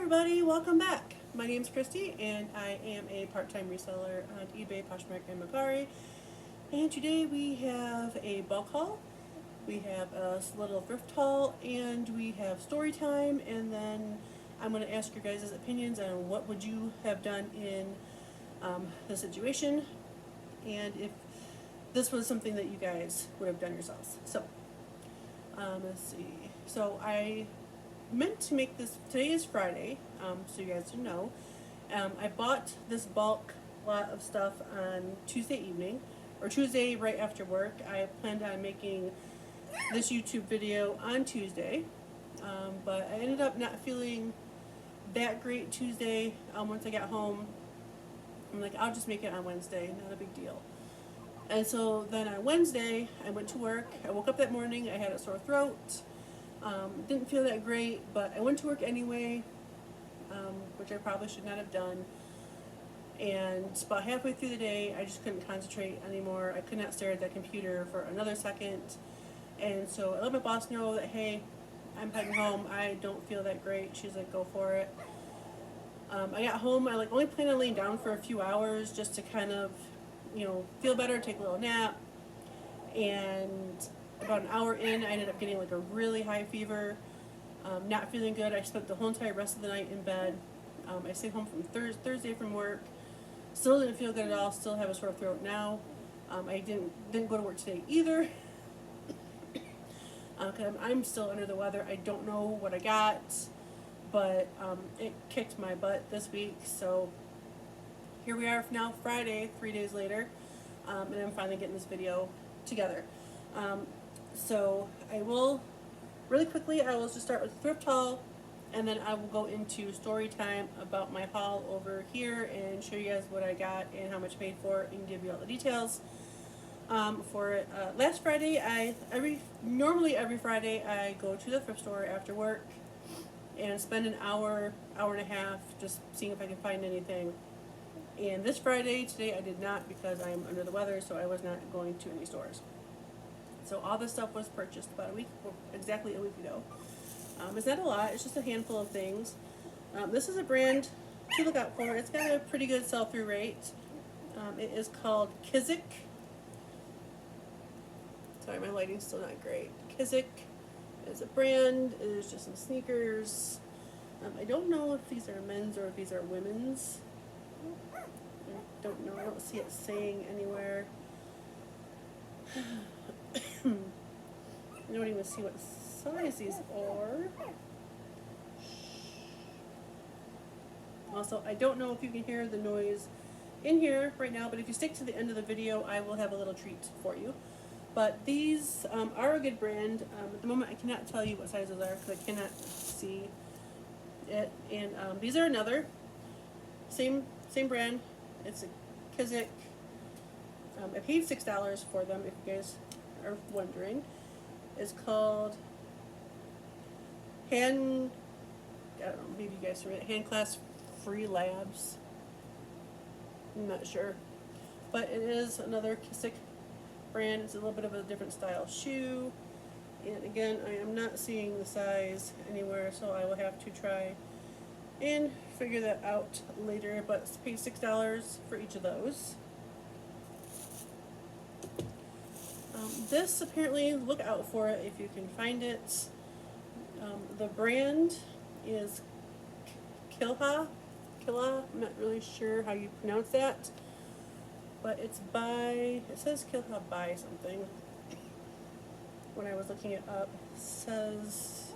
everybody, welcome back. My name's Christy and I am a part-time reseller on eBay, Poshmark, and mercari. And today we have a bulk haul, we have a little thrift haul, and we have story time, and then I'm going to ask your guys' opinions on what would you have done in the situation, and if this was something that you guys would have done yourselves. So, let's see. So I meant to make this, today is Friday, so you guys know. I bought this bulk lot of stuff on Tuesday evening, or Tuesday right after work. I planned on making this YouTube video on Tuesday, but I ended up not feeling that great Tuesday. Once I got home, I'm like, I'll just make it on Wednesday, not a big deal. And so then on Wednesday, I went to work. I woke up that morning, I had a sore throat. Didn't feel that great, but I went to work anyway, which I probably should not have done. And about halfway through the day, I just couldn't concentrate anymore. I could not stare at that computer for another second. And so I let my boss know that, hey, I'm heading home. I don't feel that great. She's like, go for it. I got home. I only planned on laying down for a few hours just to kind of, feel better, take a little nap. And about an hour in, I ended up getting a really high fever, not feeling good. I spent the whole entire rest of the night in bed. I stayed home from Thursday from work. Still didn't feel good at all. Still have a sore throat now. I didn't go to work today either. Cause I'm still under the weather. I don't know what I got, but it kicked my butt this week. So here we are now, Friday, 3 days later, and I'm finally getting this video together. So I will, really quickly, I will just start with the thrift haul, and then I will go into story time about my haul over here and show you guys what I got and how much I paid for it and give you all the details. For last Friday, normally every Friday I go to the thrift store after work and spend an hour and a half just seeing if I can find anything. And this Friday, today, I did not because I am under the weather, so I was not going to any stores. So all this stuff was purchased about exactly a week ago. It's not a lot, it's just a handful of things. This is a brand to look out for. It's got a pretty good sell-through rate. It is called Kizik. Sorry, my lighting's still not great. Kizik is a brand. It is just some sneakers. I don't know if these are men's or if these are women's. I don't know. I don't see it saying anywhere. I don't even see what size these are. Also, I don't know if you can hear the noise in here right now, but if you stick to the end of the video, I will have a little treat for you. But these are a good brand. At the moment, I cannot tell you what sizes are because I cannot see it. And these are another same brand. It's a Kizik. I paid $6 for them, if you guys are wondering. It's called I don't know, maybe you guys read it, Hand Class Free Labs. I'm not sure. But it is another Kizik brand. It's a little bit of a different style shoe. And again, I am not seeing the size anywhere, so I will have to try and figure that out later. But I paid $6 for each of those. This apparently, look out for it if you can find it. The brand is Kilha. I'm not really sure how you pronounce that, but it's by, it says Kilha by something. When I was looking it up, it says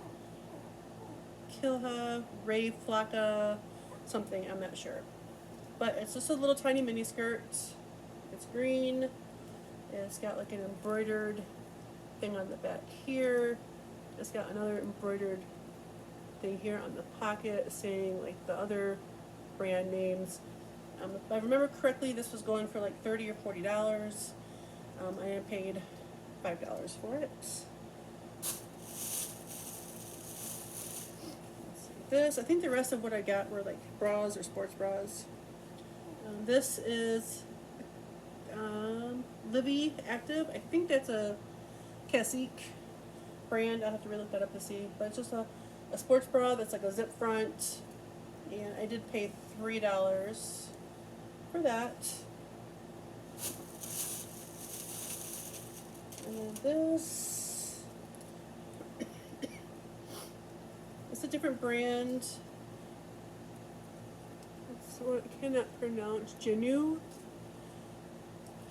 Kilha, Ray Flocka, something, I'm not sure. But it's just a little tiny mini skirt. It's green. It's got an embroidered thing on the back here. It's got another embroidered thing here on the pocket saying the other brand names. If I remember correctly, this was going for $30 or $40. I paid $5 for it. This, I think the rest of what I got were bras or sports bras. This is Livy Active. I think that's a Cacique brand. I'll have to really look that up to see. But it's just a sports bra that's a zip front. and I did pay $3 for that. And then this, it's a different brand. It's what I cannot pronounce. Genu.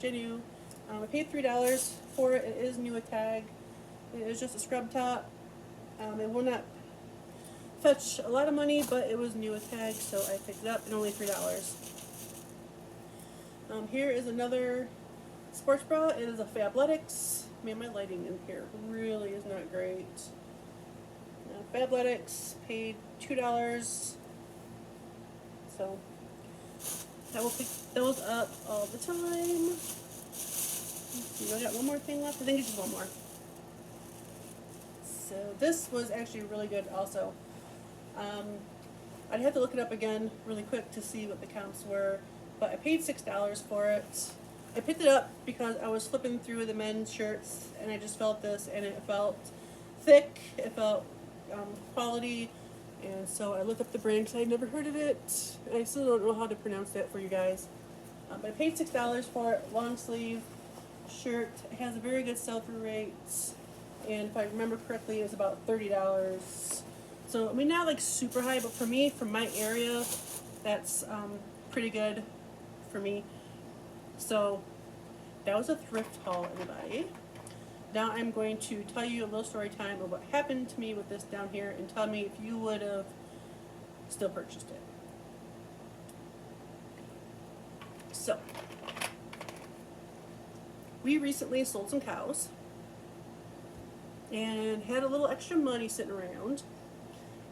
I paid $3 for it. It is new with tag. It is just a scrub top. It will not fetch a lot of money, but it was new with tag, so I picked it up and only $3. Here is another sports bra. It is a Fabletics. Man, my lighting in here really is not great. Fabletics, paid $2. So I will pick those up all the time. I got one more thing left. I think it's just one more. So this was actually really good also. I'd have to look it up again really quick to see what the comps were, but I paid $6 for it. I picked it up because I was flipping through the men's shirts and I just felt this, and it felt thick, it felt quality, and so I looked up the brand because I'd never heard of it. I still don't know how to pronounce that for you guys. But I paid $6 for it, long sleeve shirt. It has a very good sell-through rate, and if I remember correctly, it was about $30. So I mean, not like super high, but for me, from my area, that's pretty good for me. So that was a thrift haul, everybody. Now I'm going to tell you a little story time of what happened to me with this down here, and tell me if you would have still purchased it. So we recently sold some cows and had a little extra money sitting around,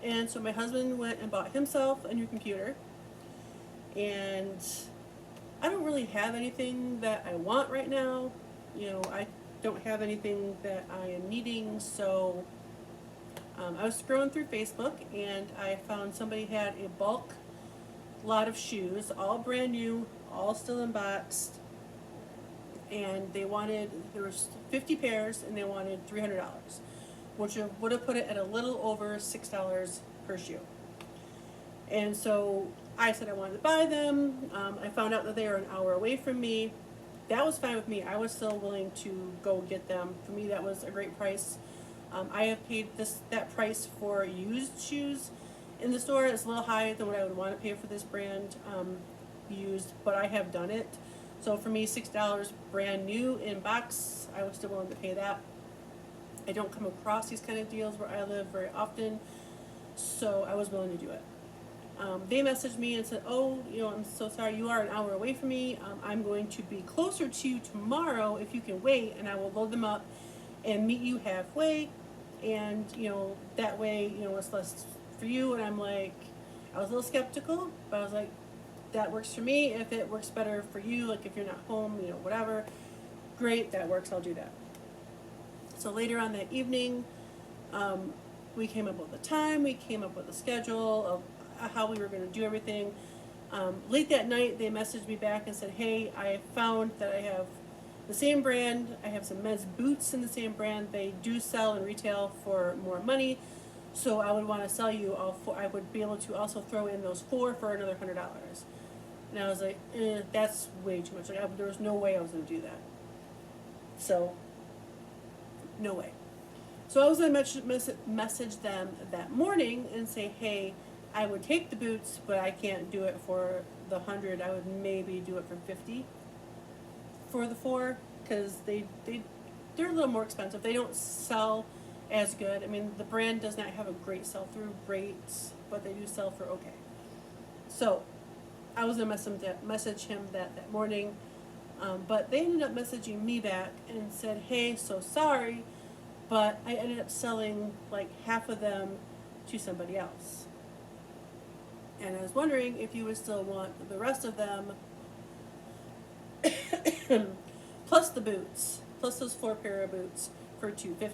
and so my husband went and bought himself a new computer, and I don't really have anything that I want right now. You know, I don't have anything that I am needing, so I was scrolling through Facebook and I found somebody had a bulk lot of shoes, all brand new, all still unboxed, and they wanted, there was 50 pairs and they wanted $300, which would have put it at a little over $6 per shoe. And so I said I wanted to buy them. I found out that they were an hour away from me. That was fine with me. I was still willing to go get them. For me, that was a great price. I have paid that price for used shoes in the store. It's a little higher than what I would want to pay for this brand used, but I have done it. So for me, $6 brand new in box, I was still willing to pay that. I don't come across these kind of deals where I live very often, so I was willing to do it. They messaged me and said, oh, you know, I'm so sorry, you are an hour away from me. I'm going to be closer to you tomorrow if you can wait, and I will load them up and meet you halfway. And, you know, that way, you know, it's less for you. And I'm like, I was a little skeptical, but I was like, that works for me. If it works better for you, like if you're not home, you know, whatever, great, that works, I'll do that. So later on that evening, we came up with a time, we came up with a schedule of how we were going to do everything. Late that night, they messaged me back and said, hey, I found that I have the same brand. I have some men's boots in the same brand. They do sell and retail for more money, so I would want to sell you all four. I would be able to also throw in those four for another $100. And I was like, that's way too much. Like, there was no way I was going to do that. So, no way. So I was going to message them that morning and say, hey, I would take the boots, but I can't do it for the 100. I would maybe do it for 50 for the four, because they're a little more expensive. They don't sell as good. I mean, the brand does not have a great sell-through rates, but they do sell for okay. So I was going to message him that morning, but they ended up messaging me back and said, hey, so sorry, but I ended up selling like half of them to somebody else. And I was wondering if you would still want the rest of them, plus the boots, plus those 4 pair of boots for $250.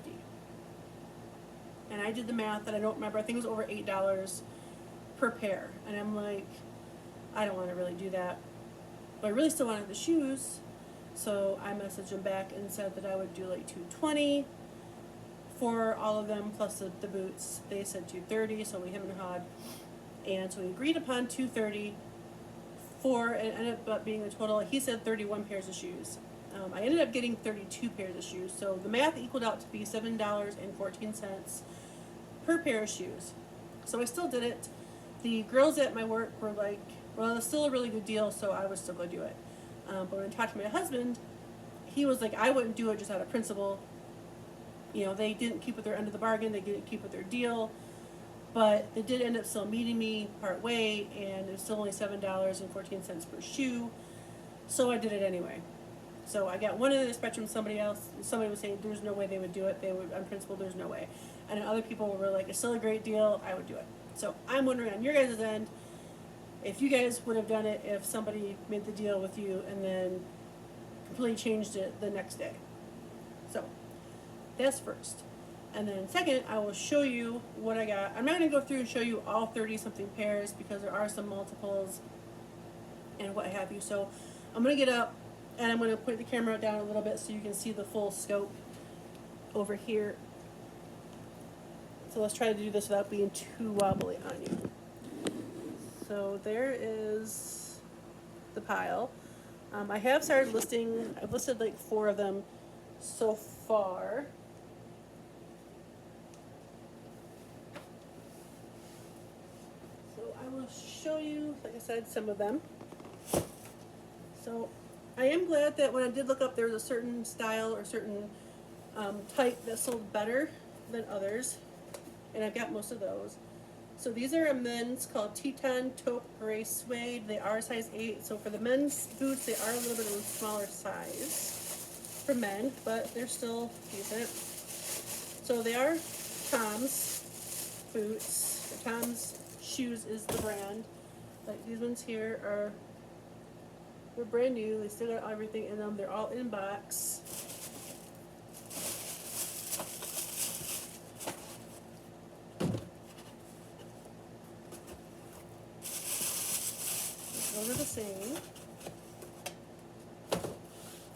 And I did the math, and I don't remember. I think it was over $8 per pair. And I'm like, I don't want to really do that, but I really still wanted the shoes. So I messaged them back and said that I would do like $220 for all of them plus the boots. They said $230, so we hemmed and hawed. And so we agreed upon $230 for, and it ended up being a total, he said 31 pairs of shoes. I ended up getting 32 pairs of shoes, so the math equaled out to be $7.14 per pair of shoes. So I still did it. The girls at my work were like, well, it's still a really good deal, so I was still going to do it. But when I talked to my husband, he was like, I wouldn't do it just out of principle. You know, they didn't keep with their end of the bargain, they didn't keep with their deal, but they did end up still meeting me part way, and it was still only $7.14 per shoe, so I did it anyway. So I got one end of the spectrum, somebody was saying there's no way they would do it, they would, on principle, there's no way. And then other people were like, it's still a great deal, I would do it. So I'm wondering on your guys' end, if you guys would have done it if somebody made the deal with you and then completely changed it the next day. So that's first. And then second, I will show you what I got. I'm not going to go through and show you all 30-something pairs because there are some multiples and what have you. So I'm going to get up and I'm going to put the camera down a little bit so you can see the full scope over here. So let's try to do this without being too wobbly on you. So there is the pile. I have started listing, I've listed like 4 of them so far. So I will show you, like I said, some of them. So I am glad that when I did look up, there was a certain style or certain type that sold better than others. And I've got most of those. So these are a men's called Teton Taupe Gray Suede. They are size 8. So for the men's boots, they are a little bit of a smaller size for men, but they're still decent. So they are Tom's boots. Tom's Shoes is the brand. Like these ones here they're brand new. They still got everything in them. They're all in box. Those are the same.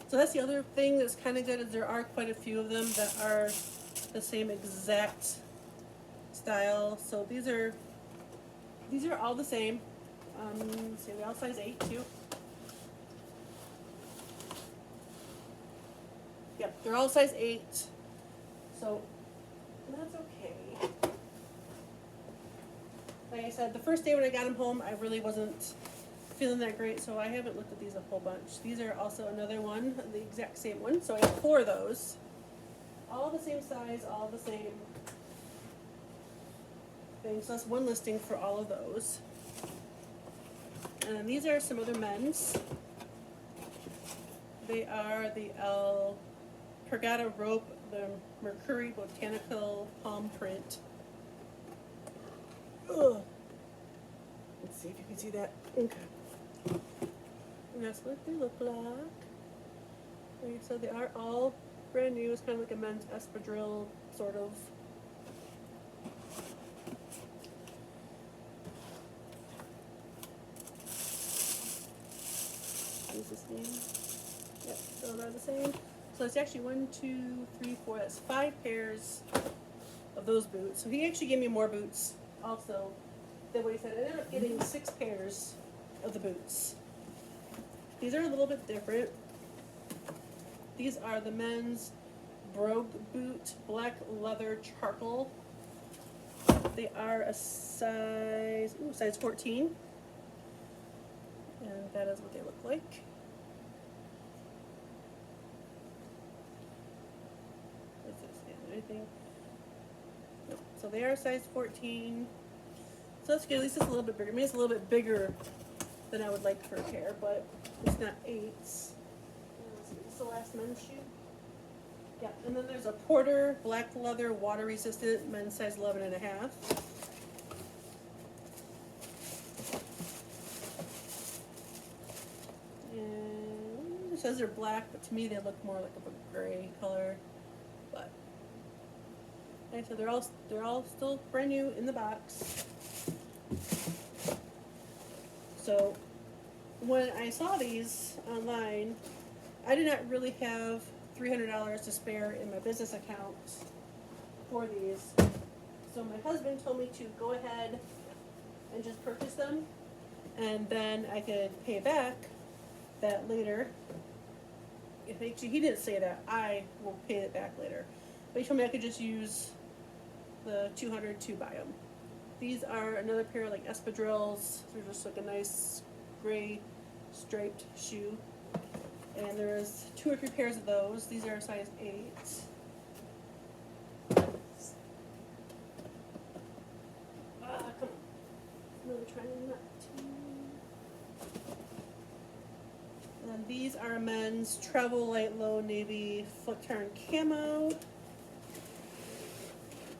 So that's the other thing that's kind of good is there are quite a few of them that are the same exact style. So these are all the same. Let's see, they're all size 8 too. Yep, they're all size 8. So that's okay. Like I said, the first day when I got them home, I really wasn't feeling that great, so I haven't looked at these a whole bunch. These are also another one, the exact same one. So I have 4 of those. All the same size, all the same thing. So that's one listing for all of those. And then these are some other men's. They are the Pergata Rope, the Mercari Botanical Palm Print. Ugh. Let's see if you can see that. Okay. And that's what they look like. Like I said, they are all brand new. It's kind of like a men's espadrille, sort of. Is this name? Yep, those are the same. So it's actually 1, 2, 3, 4. That's 5 pairs of those boots. So he actually gave me more boots also. That way he said I ended up getting 6 pairs of the boots. These are a little bit different. These are the men's Brogue boot, black leather charcoal. They are a size 14. And that is what they look like. What's this? Anything? No. So they are size 14. So that's good. At least it's a little bit bigger. I mean, it's a little bit bigger than I would like for a pair, but it's not 8s. This is the last men's shoe. Yeah, and then there's a Porter black leather water resistant men's size 11.5. And it says they're black, but to me they look more like a gray color. But like I said, they're all still brand new in the box. So when I saw these online, I did not really have $300 to spare in my business account for these. So my husband told me to go ahead and just purchase them, and then I could pay back that later. If actually, he didn't say that. I will pay it back later. But he told me I could just use the 200 to buy them. These are another pair of like espadrilles. They're just like a nice gray striped shoe. And there's 2 or 3 pairs of those. These are a size 8. Come on. Really trying not to. And these are men's travel light low navy flip turn camo.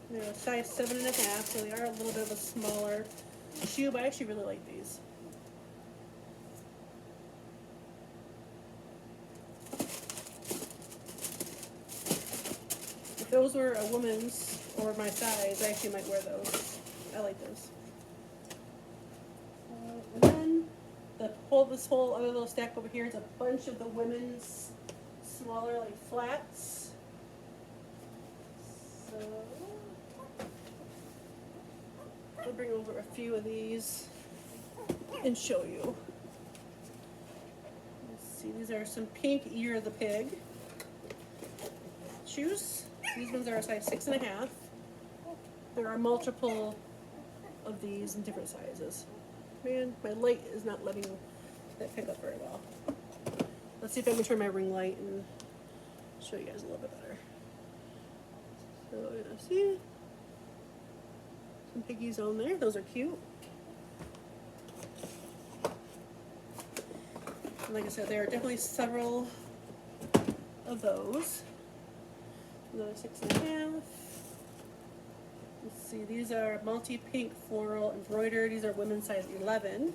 They're a size 7.5, so they are a little bit of a smaller shoe, but I actually really like these. If those were a woman's or my size, I actually might wear those. I like those. And then this whole other little stack over here is a bunch of the women's smaller like flats. So I'll bring over a few of these and show you. Let's see, these are some pink Ear of the Pig shoes. These ones are a size 6.5. There are multiple of these in different sizes. Man, my light is not letting that pick up very well. Let's see if I can turn my ring light and show you guys a little bit better. So you're gonna see some piggies on there. Those are cute. And like I said, there are definitely several of those. Another 6.5. Let's see, these are multi-pink floral embroidered. These are women's size 11.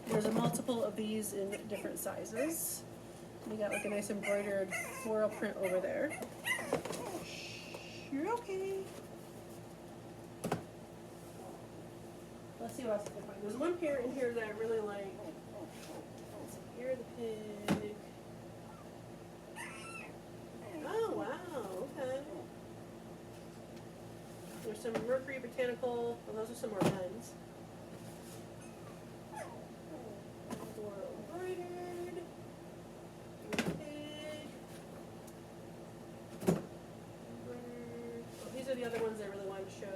There's a multiple of these in different sizes. We got like a nice embroidered floral print over there. You're okay. Let's see what else I can find. There's one pair in here that I really like. Ear of the Pig. Oh, wow, okay. There's some Mercury Botanical. Well, those are some more pens. Floral embroidered. Pig. Embroidered. Oh, these are the other ones I really wanted to show.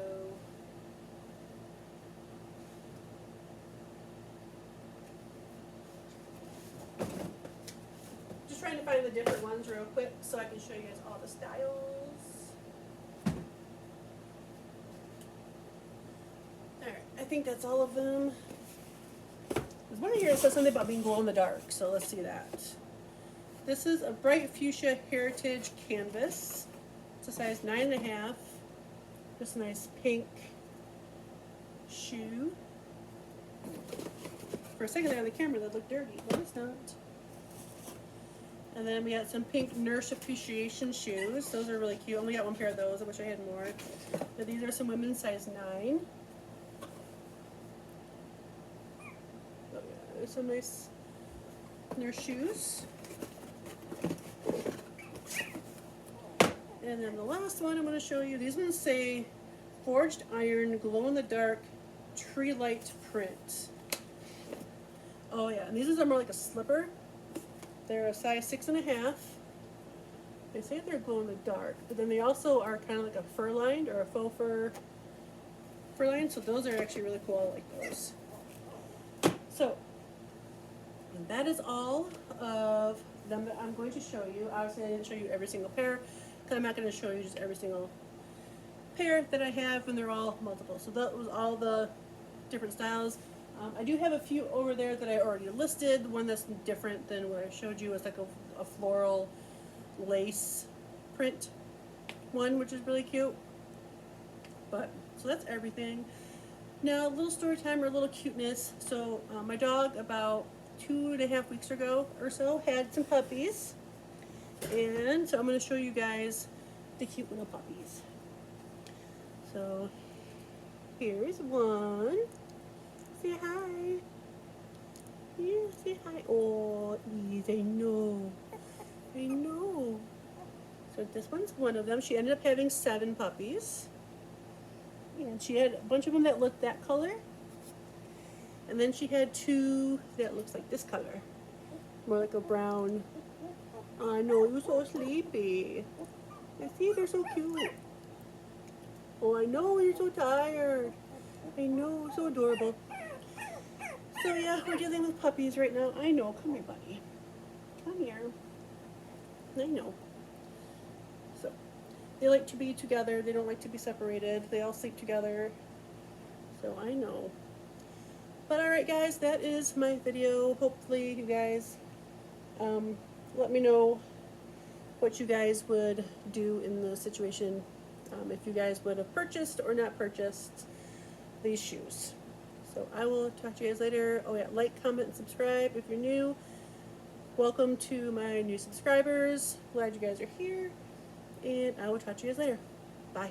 Just trying to find the different ones real quick so I can show you guys all the styles. Alright, I think that's all of them. There's one here that says something about being glow in the dark, so let's see that. This is a bright fuchsia heritage canvas. It's a size 9.5. Just a nice pink shoe. For a second there on the camera that looked dirty, but it's not. And then we got some pink Nurse Appreciation shoes. Those are really cute. Only got one pair of those. I wish I had more. But these are some women's size 9. Oh yeah, there's some nice nurse shoes. And then the last one I'm going to show you. These ones say forged iron, glow in the dark, tree light print. Oh yeah, and these are more like a slipper. They're a size 6.5. They say they're glow in the dark, but then they also are kind of like a fur lined or a faux fur line. So those are actually really cool. I like those. So and that is all of them that I'm going to show you. Obviously, I didn't show you every single pair because I'm not going to show you just every single pair that I have, and they're all multiple. So that was all the different styles. I do have a few over there that I already listed. One that's different than what I showed you is like a floral lace print one, which is really cute. But so that's everything. Now a little story time or a little cuteness. So my dog about 2.5 weeks ago or so had some puppies, and so I'm going to show you guys the cute little puppies. So here's one. Say hi. Yeah, say hi. Oh, yes, I know. I know. So this one's one of them. She ended up having 7 puppies. And she had a bunch of them that looked that color. And then she had two that looks like this color. More like a brown. I know, you're so sleepy. I see, they're so cute. Oh, I know, you're so tired. I know, so adorable. So yeah, we're dealing with puppies right now. I know, come here, buddy. Come here. I know. So, they like to be together. They don't like to be separated. They all sleep together. So I know. But alright guys, that is my video. Hopefully you guys let me know what you guys would do in the situation, if you guys would have purchased or not purchased these shoes. So I will talk to you guys later. Oh yeah, like, comment, and subscribe if you're new. Welcome to my new subscribers. Glad you guys are here. And I will talk to you guys later. Bye.